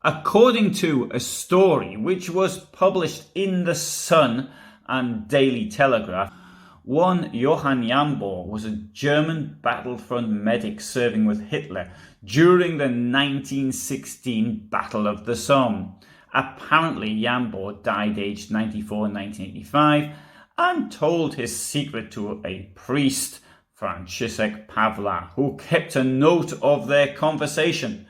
According to a story which was published in The Sun and Daily Telegraph, one Johann Jambor was a German battlefront medic serving with Hitler during the 1916 Battle of the Somme. Apparently, Jambor died aged 94 in 1985 and told his secret to a priest, Franciszek Pawla, who kept a note of their conversation.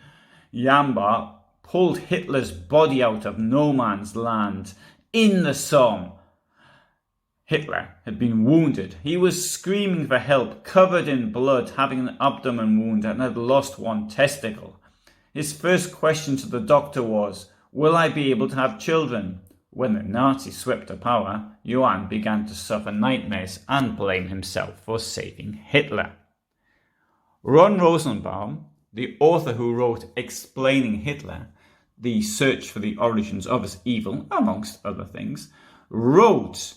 Jambor pulled Hitler's body out of no man's land in the Somme. Hitler had been wounded. He was screaming for help, covered in blood, having an abdomen wound, and had lost one testicle. His first question to the doctor was, "Will I be able to have children?" When the Nazis swept to power, Johann began to suffer nightmares and blame himself for saving Hitler. Ron Rosenbaum, the author who wrote Explaining Hitler, The Search for the Origins of His Evil, amongst other things, wrote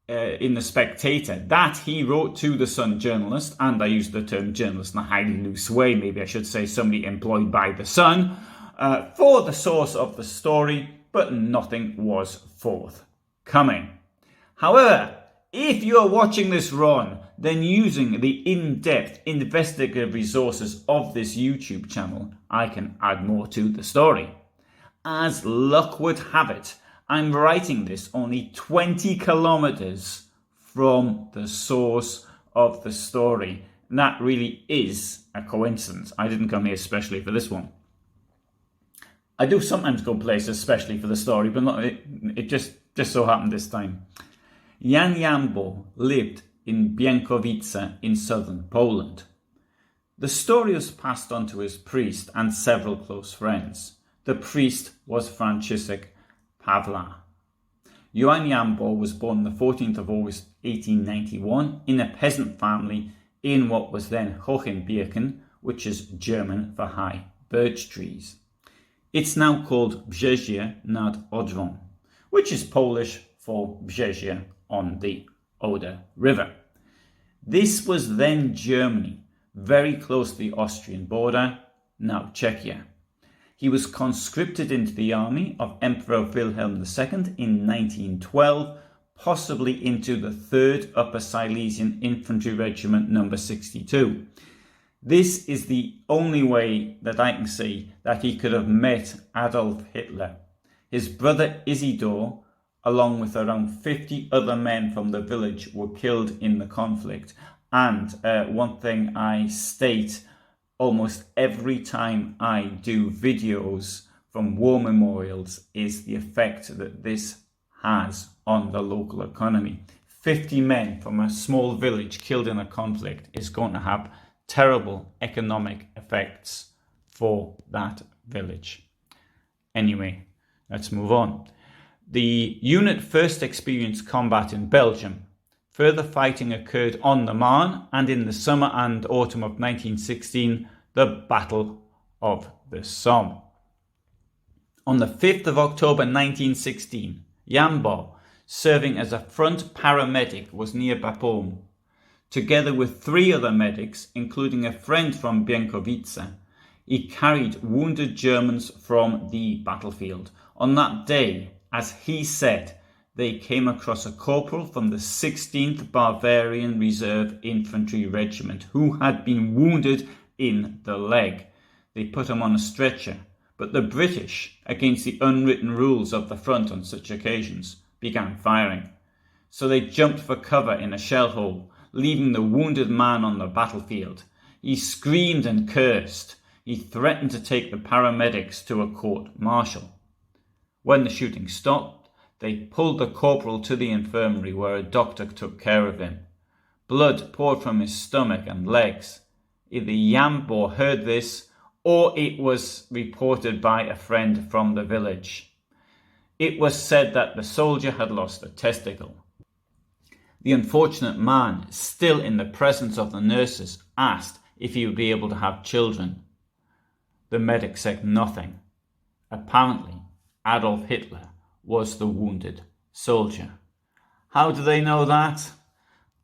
in The Spectator that he wrote to the Sun journalist, and I use the term journalist in a highly loose way, maybe I should say somebody employed by the Sun, for the source of the story, but nothing was forthcoming. However, if you are watching this, Ron, then using the in-depth investigative resources of this YouTube channel, I can add more to the story. As luck would have it, I'm writing this only 20 kilometers from the source of the story. And that really is a coincidence. I didn't come here especially for this one. I do sometimes go places especially for the story, but it just so happened this time. Jan Jambor lived in Bieńkowice in southern Poland. The story was passed on to his priest and several close friends. The priest was Franciszek Pawla. Johann Jambor was born on the 14th of August 1891 in a peasant family in what was then Hohenbirken, which is German for high birch trees. It's now called Brzezie nad Odrą, which is Polish for Brzezie on the Oder River. This was then Germany, very close to the Austrian border, now Czechia. He was conscripted into the army of Emperor Wilhelm II in 1912, possibly into the 3rd Upper Silesian Infantry Regiment No. 62. This is the only way that I can see that he could have met Adolf Hitler. His brother Isidor, along with around 50 other men from the village, were killed in the conflict. And one thing I state almost every time I do videos from war memorials is the effect that this has on the local economy. 50 men from a small village killed in a conflict is going to have terrible economic effects for that village. Anyway, let's move on. The unit first experienced combat in Belgium. Further fighting occurred on the Marne, and in the summer and autumn of 1916, the Battle of the Somme. On the 5th of October 1916, Jambor, serving as a front paramedic, was near Bapaume. Together with 3 other medics, including a friend from Bieńkowice, he carried wounded Germans from the battlefield. On that day, as he said, they came across a corporal from the 16th Bavarian Reserve Infantry Regiment who had been wounded in the leg. They put him on a stretcher, but the British, against the unwritten rules of the front on such occasions, began firing. So they jumped for cover in a shell hole, leaving the wounded man on the battlefield. He screamed and cursed. He threatened to take the paramedics to a court-martial. When the shooting stopped, they pulled the corporal to the infirmary where a doctor took care of him. Blood poured from his stomach and legs. Either Jambor heard this, or it was reported by a friend from the village. It was said that the soldier had lost a testicle. The unfortunate man, still in the presence of the nurses, asked if he would be able to have children. The medic said nothing. Apparently, Adolf Hitler was the wounded soldier. How do they know that?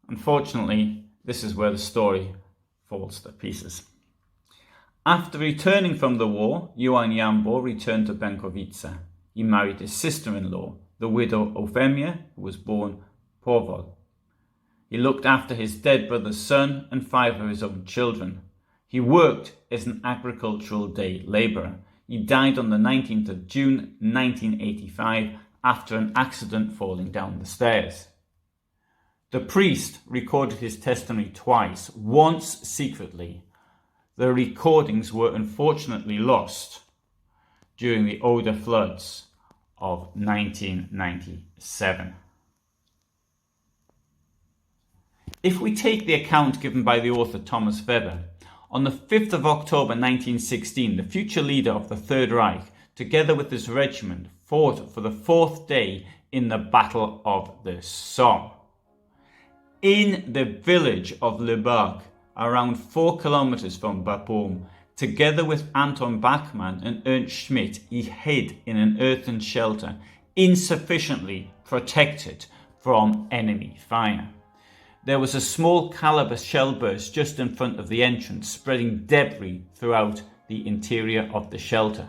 Unfortunately, this is where the story falls to pieces. After returning from the war, Johann Jambor returned to Benkowice. He married his sister-in-law, the widow Eufemia, who was born Powol. He looked after his dead brother's son and 5 of his own children. He worked as an agricultural day labourer. He died on the 19th of June 1985 after an accident falling down the stairs. The priest recorded his testimony twice, once secretly. The recordings were unfortunately lost during the Oder floods of 1997. If we take the account given by the author Thomas Weber, on the 5th of October 1916, the future leader of the Third Reich, together with his regiment, fought for the 4th day in the Battle of the Somme. In the village of Leberg, around 4 kilometers from Bapaume, together with Anton Bachmann and Ernst Schmidt, he hid in an earthen shelter, insufficiently protected from enemy fire. There was a small caliber shell burst just in front of the entrance, spreading debris throughout the interior of the shelter.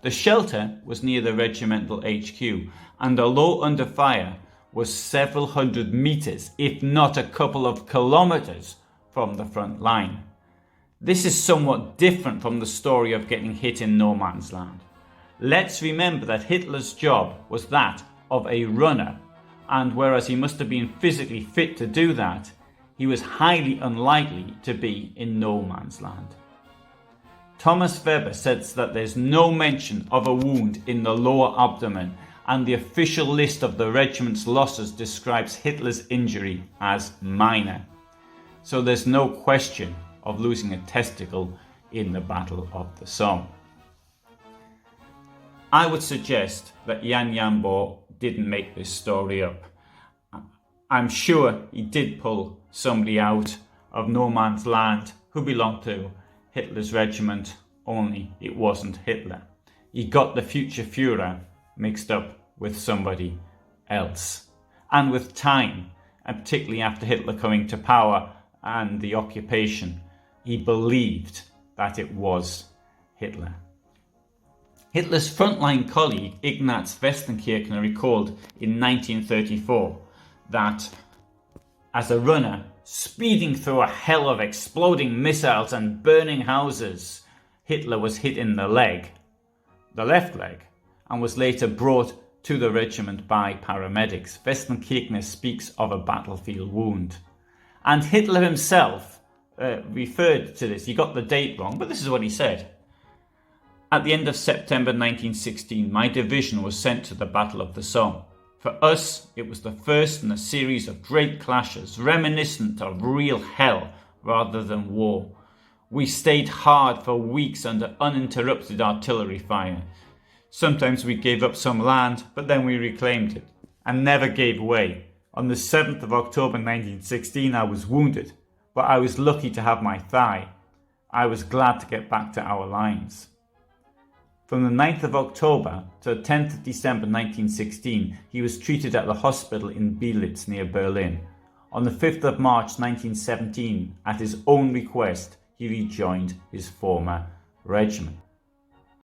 The shelter was near the regimental HQ, and although under fire, was several hundred meters, if not a couple of kilometers, from the front line. This is somewhat different from the story of getting hit in no man's land. Let's remember that Hitler's job was that of a runner, and whereas he must have been physically fit to do that, he was highly unlikely to be in no man's land. Thomas Weber says that there's no mention of a wound in the lower abdomen, and the official list of the regiment's losses describes Hitler's injury as minor. So there's no question of losing a testicle in the Battle of the Somme. I would suggest that Jan Jambor didn't make this story up. I'm sure he did pull somebody out of no man's land who belonged to Hitler's regiment, only it wasn't Hitler. He got the future Führer mixed up with somebody else. And with time, and particularly after Hitler coming to power and the occupation, he believed that it was Hitler. Hitler's frontline colleague Ignaz Westenkirchner recalled in 1934 that as a runner, speeding through a hell of exploding missiles and burning houses, Hitler was hit in the leg, the left leg, and was later brought to the regiment by paramedics. Westenkirchner speaks of a battlefield wound. And Hitler himself referred to this. He got the date wrong, but this is what he said. At the end of September 1916, my division was sent to the Battle of the Somme. For us, it was the first in a series of great clashes, reminiscent of real hell rather than war. We stayed hard for weeks under uninterrupted artillery fire. Sometimes we gave up some land, but then we reclaimed it, and never gave way. On the 7th of October 1916, I was wounded, but I was lucky to have my thigh. I was glad to get back to our lines. From the 9th of October to the 10th of December 1916, he was treated at the hospital in Bielitz near Berlin. On the 5th of March 1917, at his own request, he rejoined his former regiment.